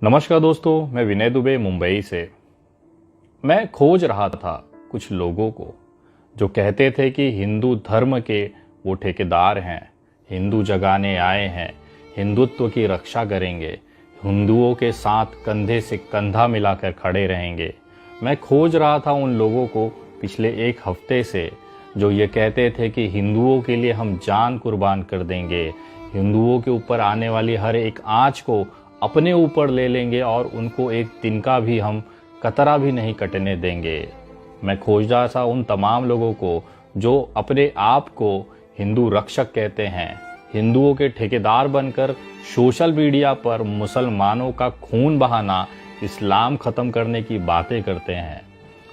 नमस्कार दोस्तों, मैं विनय दुबे मुंबई से। मैं खोज रहा था कुछ लोगों को जो कहते थे कि हिंदू धर्म के वो ठेकेदार हैं, हिंदू जगाने आए हैं, हिंदुत्व की रक्षा करेंगे, हिंदुओं के साथ कंधे से कंधा मिलाकर खड़े रहेंगे। मैं खोज रहा था उन लोगों को पिछले एक हफ्ते से जो ये कहते थे कि हिंदुओं के लिए हम जान कुर्बान कर देंगे, हिंदुओं के ऊपर आने वाली हर एक आँच को अपने ऊपर ले लेंगे और उनको एक दिन का भी हम कतरा भी नहीं कटने देंगे। मैं खोज रहा था उन तमाम लोगों को जो अपने आप को हिंदू रक्षक कहते हैं, हिंदुओं के ठेकेदार बनकर सोशल मीडिया पर मुसलमानों का खून बहाना, इस्लाम ख़त्म करने की बातें करते हैं।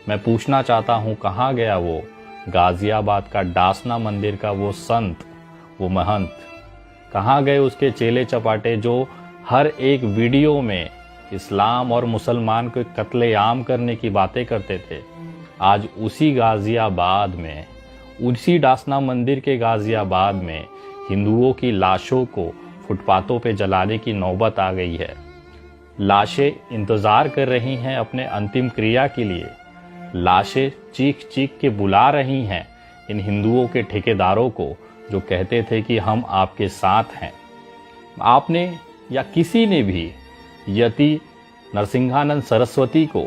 मैं पूछना चाहता हूँ, कहाँ गया वो गाज़ियाबाद का डासना मंदिर का वो संत, वो महंत? कहाँ गए उसके चेले चपाटे जो हर एक वीडियो में इस्लाम और मुसलमान को कत्लेआम करने की बातें करते थे? आज उसी गाज़ियाबाद में, उसी डासना मंदिर के गाज़ियाबाद में हिंदुओं की लाशों को फुटपाथों पे जलाने की नौबत आ गई है। लाशें इंतज़ार कर रही हैं अपने अंतिम क्रिया के लिए। लाशें चीख चीख के बुला रही हैं इन हिंदुओं के ठेकेदारों को जो कहते थे कि हम आपके साथ हैं। आपने या किसी ने भी यति नरसिंहानंद सरस्वती को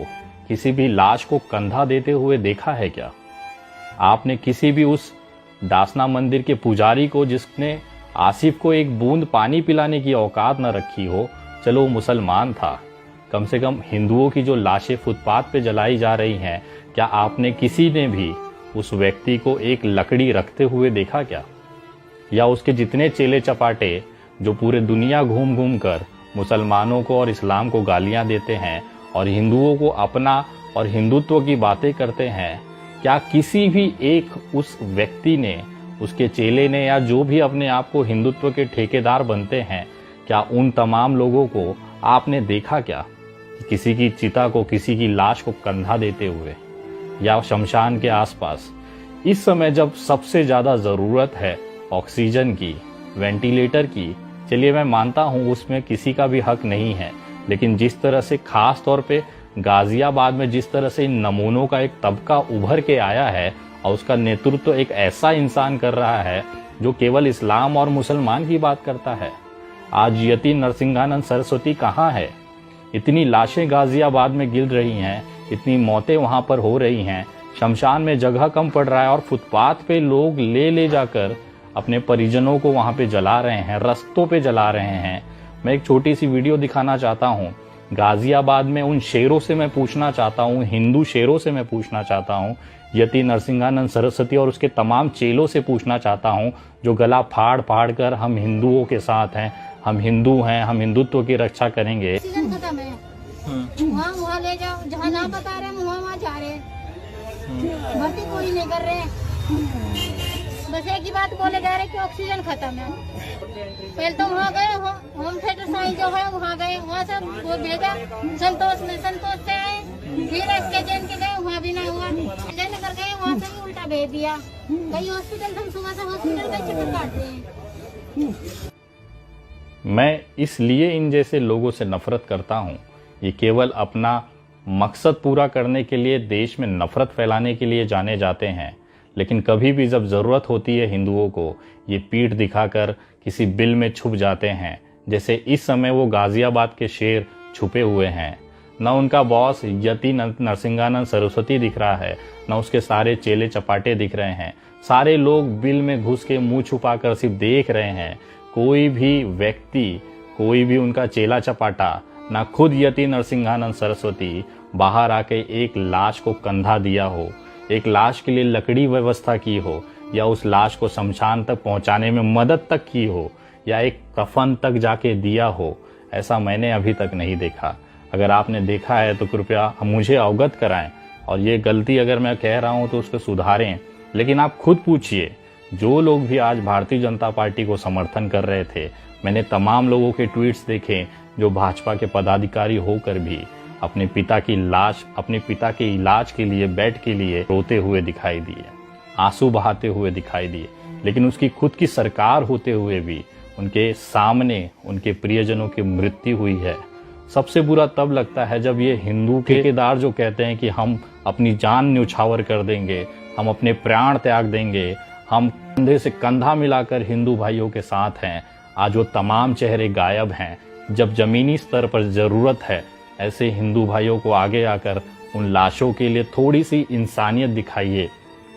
किसी भी लाश को कंधा देते हुए देखा है क्या? आपने किसी भी उस डासना मंदिर के पुजारी को जिसने आसिफ को एक बूंद पानी पिलाने की औकात न रखी हो, चलो मुसलमान था, कम से कम हिंदुओं की जो लाशें फुटपाथ पे जलाई जा रही हैं, क्या आपने किसी ने भी उस व्यक्ति को एक लकड़ी रखते हुए देखा क्या? या उसके जितने चेले चपाटे जो पूरे दुनिया घूम घूम कर मुसलमानों को और इस्लाम को गालियां देते हैं और हिंदुओं को अपना और हिंदुत्व की बातें करते हैं, क्या किसी भी एक उस व्यक्ति ने, उसके चेले ने, या जो भी अपने आप को हिंदुत्व के ठेकेदार बनते हैं, क्या उन तमाम लोगों को आपने देखा क्या? किसी की चिता को, किसी की लाश को कंधा देते हुए या शमशान के आसपास? इस समय जब सबसे ज़्यादा ज़रूरत है ऑक्सीजन की, वेंटिलेटर की, चलिए मैं मानता हूँ उसमें किसी का भी हक नहीं है, लेकिन जिस तरह से खास तौर पे गाज़ियाबाद में जिस तरह से इन नमूनों का एक तबका उभर के आया है और उसका नेतृत्व एक ऐसा इंसान कर रहा है जो केवल इस्लाम और मुसलमान की बात करता है। आज यति नरसिंहानंद सरस्वती कहाँ है? इतनी लाशें गाज़ियाबाद में गिर रही हैं, इतनी मौतें वहाँ पर हो रही हैं, शमशान में जगह कम पड़ रहा है और फुटपाथ पे लोग ले जाकर अपने परिजनों को वहाँ पे जला रहे हैं, रस्तों पे जला रहे हैं। मैं एक छोटी सी वीडियो दिखाना चाहता हूँ। गाज़ियाबाद में उन शेरों से मैं पूछना चाहता हूँ, हिंदू शेरों से मैं पूछना चाहता हूँ, यति नरसिंहानंद सरस्वती और उसके तमाम चेलों से पूछना चाहता हूँ जो गला फाड़ फाड़ कर हम हिंदुओं के साथ हैं, हम हिंदू हैं, हम हिंदुत्व की रक्षा करेंगे। वहाँ ले जाओ, जहाँ ना बता रहे हैं वहाँ जा रहे हैं, भर्ती कोई नहीं कर रहे। बस एक ही बात बोले जा रहे कि ऑक्सीजन खत्म है। पहले तो वहाँ गए, होम थिएटर साइंस जो है वहाँ गए, वहाँ से वो भेजा संतोष से आए, फिर एसके जैन के गए, वहाँ भी नहीं हुआ। जयनगर गए, वहाँ से भी उल्टा भेज दिया। कई हॉस्पिटल हम सुबह से हॉस्पिटल का चक्कर काटते हैं। मैं इसलिए इन जैसे लोगों से नफरत करता हूँ। ये केवल अपना मकसद पूरा करने के लिए, देश में नफरत फैलाने के लिए जाने जाते हैं, लेकिन कभी भी जब ज़रूरत होती है हिंदुओं को, ये पीठ दिखाकर किसी बिल में छुप जाते हैं। जैसे इस समय वो गाज़ियाबाद के शेर छुपे हुए हैं। न उनका बॉस यति नरसिंहानंद सरस्वती दिख रहा है, न उसके सारे चेले चपाटे दिख रहे हैं। सारे लोग बिल में घुस के मुंह छुपाकर सिर्फ देख रहे हैं। कोई भी व्यक्ति, कोई भी उनका चेला चपाटा, ना खुद यति नरसिंहानंद सरस्वती बाहर आके एक लाश को कंधा दिया हो, एक लाश के लिए लकड़ी व्यवस्था की हो, या उस लाश को शमशान तक पहुंचाने में मदद तक की हो, या एक कफन तक जाके दिया हो। ऐसा मैंने अभी तक नहीं देखा। अगर आपने देखा है तो कृपया मुझे अवगत कराएं, और ये गलती अगर मैं कह रहा हूं तो उसको सुधारें। लेकिन आप खुद पूछिए, जो लोग भी आज भारतीय जनता पार्टी को समर्थन कर रहे थे, मैंने तमाम लोगों के ट्वीट्स देखे जो भाजपा के पदाधिकारी होकर भी अपने पिता की लाश, अपने पिता के इलाज के लिए, बेड के लिए रोते हुए दिखाई दिए, आंसू बहाते हुए दिखाई दिए। लेकिन उसकी खुद की सरकार होते हुए भी उनके सामने उनके प्रियजनों की मृत्यु हुई है, सबसे बुरा तब लगता है जब ये हिंदू ठेकेदार जो कहते हैं कि हम अपनी जान न्यौछावर कर देंगे, हम अपने प्राण त्याग देंगे, हम कंधे से कंधा मिलाकर हिंदू भाइयों के साथ हैं, आज वो तमाम चेहरे गायब हैं। जब जमीनी स्तर पर जरूरत है, ऐसे हिंदू भाइयों को आगे आकर उन लाशों के लिए थोड़ी सी इंसानियत दिखाइए।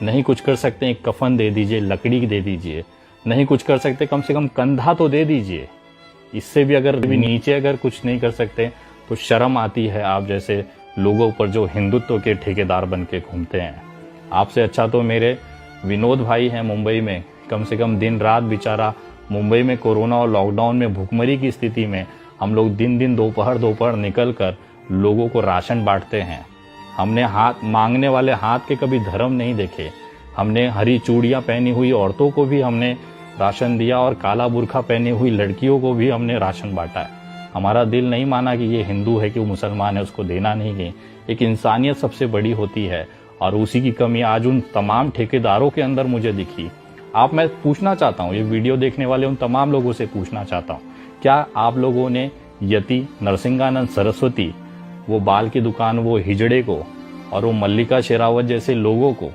नहीं कुछ कर सकते एक कफन दे दीजिए, लकड़ी दे दीजिए, नहीं कुछ कर सकते कम से कम कंधा तो दे दीजिए। इससे भी अगर नीचे अगर कुछ नहीं कर सकते तो शर्म आती है आप जैसे लोगों पर जो हिंदुत्व के ठेकेदार बन के घूमते हैं। आपसे अच्छा तो मेरे विनोद भाई हैं मुंबई में, कम से कम दिन रात बेचारा मुंबई में कोरोना और लॉकडाउन में भूखमरी की स्थिति में हम लोग दिन दोपहर निकल कर लोगों को राशन बांटते हैं। हमने हाथ मांगने वाले हाथ के कभी धर्म नहीं देखे। हमने हरी चूड़ियां पहनी हुई औरतों को भी हमने राशन दिया और काला बुर्खा पहनी हुई लड़कियों को भी हमने राशन बांटा है। हमारा दिल नहीं माना कि ये हिंदू है कि वो मुसलमान है, उसको देना नहीं गई। एक इंसानियत सबसे बड़ी होती है और उसी की कमी आज उन तमाम ठेकेदारों के अंदर मुझे दिखी। मैं पूछना चाहता हूँ, ये वीडियो देखने वाले उन तमाम लोगों से पूछना चाहता हूँ, क्या आप लोगों ने यति, नरसिंहानंद, सरस्वती, वो बाल की दुकान, वो हिजड़े को और वो मल्लिका शेरावत जैसे लोगों को,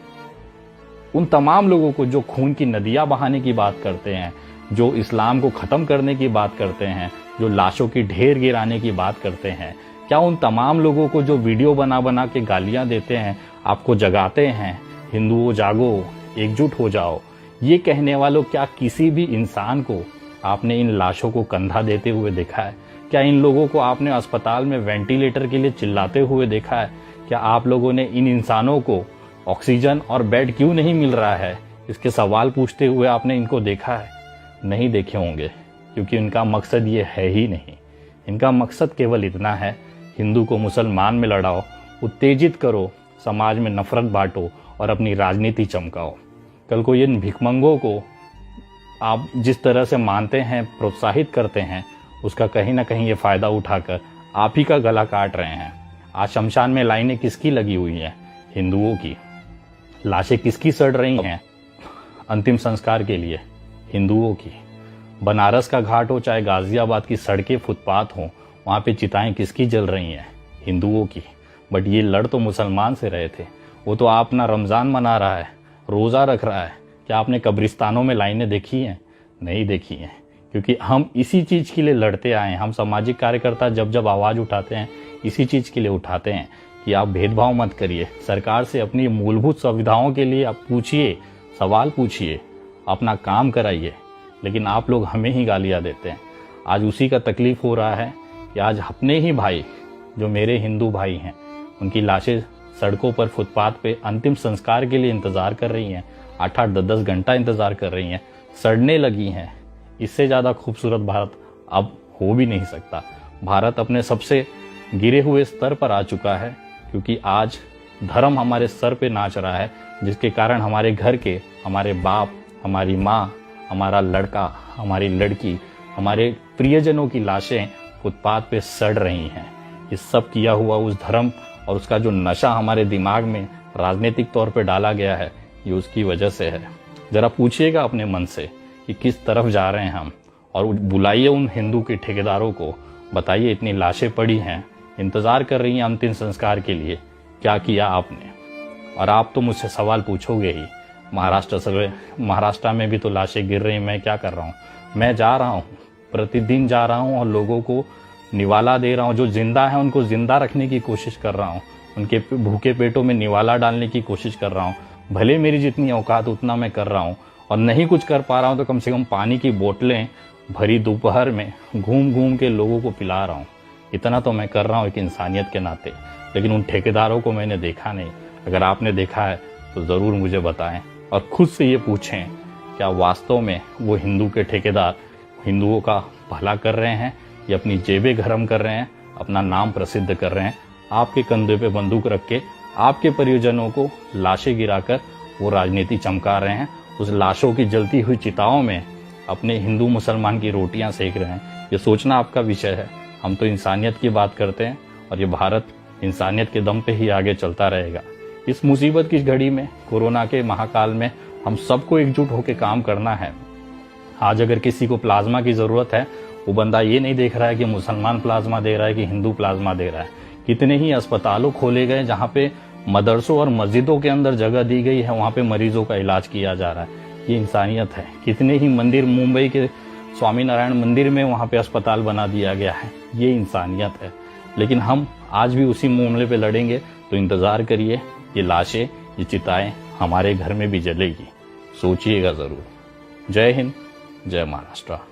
उन तमाम लोगों को जो खून की नदियां बहाने की बात करते हैं, जो इस्लाम को खत्म करने की बात करते हैं, जो लाशों की ढेर गिराने की बात करते हैं, क्या उन तमाम लोगों को जो वीडियो बना बना के गालियां देते हैं, आपको जगाते हैं, हिंदुओं जागो, एकजुट हो जाओ, ये कहने वालों, क्या किसी भी इंसान को आपने इन लाशों को कंधा देते हुए देखा है? क्या इन लोगों को आपने अस्पताल में वेंटिलेटर के लिए चिल्लाते हुए देखा है? क्या आप लोगों ने इन इंसानों को ऑक्सीजन और बेड क्यों नहीं मिल रहा है, इसके सवाल पूछते हुए आपने इनको देखा है? नहीं देखे होंगे, क्योंकि इनका मकसद ये है ही नहीं। इनका मकसद केवल इतना है, हिंदू को मुसलमान में लड़ाओ, उत्तेजित करो, समाज में नफरत बांटो और अपनी राजनीति चमकाओ। कल को इन भिखमंगों को आप जिस तरह से मानते हैं, प्रोत्साहित करते हैं, उसका कहीं ना कहीं ये फायदा उठाकर आप ही का गला काट रहे हैं। आज शमशान में लाइनें किसकी लगी हुई हैं? हिंदुओं की। लाशें किसकी सड़ रही हैं अंतिम संस्कार के लिए? हिंदुओं की। बनारस का घाट हो चाहे गाजियाबाद की सड़कें, फुटपाथ हो, वहाँ पे चिताएं किसकी जल रही हैं? हिंदुओं की। बट ये लड़ तो मुसलमान से रहे थे। वो तो अपना रमज़ान मना रहा है, रोज़ा रख रहा है। क्या आपने कब्रिस्तानों में लाइनें देखी हैं? नहीं देखी हैं, क्योंकि हम इसी चीज़ के लिए लड़ते आए हैं। हम सामाजिक कार्यकर्ता जब आवाज़ उठाते हैं, इसी चीज़ के लिए उठाते हैं कि आप भेदभाव मत करिए। सरकार से अपनी मूलभूत सुविधाओं के लिए आप पूछिए, सवाल पूछिए, अपना काम कराइए। लेकिन आप लोग हमें ही गालियाँ देते हैं। आज उसी का तकलीफ हो रहा है कि आज अपने ही भाई, जो मेरे हिंदू भाई हैं, उनकी लाशें सड़कों पर, फुटपाथ पे अंतिम संस्कार के लिए इंतज़ार कर रही हैं। 8-8, 10-10 घंटा इंतज़ार कर रही हैं, सड़ने लगी हैं। इससे ज़्यादा खूबसूरत भारत अब हो भी नहीं सकता। भारत अपने सबसे गिरे हुए स्तर पर आ चुका है, क्योंकि आज धर्म हमारे सर पे नाच रहा है, जिसके कारण हमारे घर के, हमारे बाप, हमारी माँ, हमारा लड़का, हमारी लड़की, हमारे प्रियजनों की लाशें फुटपाथ पे सड़ रही हैं। ये सब किया हुआ उस धर्म और उसका जो नशा हमारे दिमाग में राजनीतिक तौर पे डाला गया है, ये उसकी वजह से है। ज़रा पूछिएगा अपने मन से कि किस तरफ जा रहे हैं हम, और बुलाइए उन हिंदू के ठेकेदारों को, बताइए इतनी लाशें पड़ी हैं, इंतज़ार कर रही हैं अंतिम संस्कार के लिए, क्या किया आपने? और आप तो मुझसे सवाल पूछोगे ही। महाराष्ट्र में भी तो लाशें गिर रही, मैं क्या कर रहा हूँ? मैं जा रहा हूँ, प्रतिदिन जा रहा हूँ और लोगों को निवाला दे रहा हूँ। जो जिंदा है उनको जिंदा रखने की कोशिश कर रहा हूँ, उनके भूखे पेटों में निवाला डालने की कोशिश कर रहा हूँ। भले मेरी जितनी औकात उतना मैं कर रहा हूँ, और नहीं कुछ कर पा रहा हूँ तो कम से कम पानी की बोतलें भरी दोपहर में घूम घूम के लोगों को पिला रहा हूँ। इतना तो मैं कर रहा हूँ एक इंसानियत के नाते। लेकिन उन ठेकेदारों को मैंने देखा नहीं। अगर आपने देखा है तो ज़रूर मुझे बताएं, और खुद से ये पूछें, क्या वास्तव में वो हिंदू के ठेकेदार हिंदुओं का भला कर रहे हैं या अपनी जेबें गरम कर रहे हैं, अपना नाम प्रसिद्ध कर रहे हैं? आपके कंधे पे बंदूक रख के आपके परिजनों को लाशें गिराकर वो राजनीति चमका रहे हैं। उस लाशों की जलती हुई चिताओं में अपने हिंदू मुसलमान की रोटियां सेक रहे हैं। ये सोचना आपका विषय है। हम तो इंसानियत की बात करते हैं, और ये भारत इंसानियत के दम पे ही आगे चलता रहेगा। इस मुसीबत की घड़ी में, कोरोना के महाकाल में, हम सबको एकजुट होकर काम करना है। आज अगर किसी को प्लाज्मा की ज़रूरत है, वो बंदा ये नहीं देख रहा है कि मुसलमान प्लाज्मा दे रहा है कि हिंदू प्लाज्मा दे रहा है। कितने ही अस्पतालों खोले गए जहां पे मदरसों और मस्जिदों के अंदर जगह दी गई है, वहां पे मरीजों का इलाज किया जा रहा है। ये इंसानियत है। कितने ही मंदिर, मुंबई के स्वामीनारायण मंदिर में वहां पे अस्पताल बना दिया गया है। ये इंसानियत है। लेकिन हम आज भी उसी मामले पे लड़ेंगे, तो इंतजार करिए, ये लाशें, ये चिताएं हमारे घर में भी जलेगी। सोचिएगा जरूर। जय हिंद, जय महाराष्ट्र।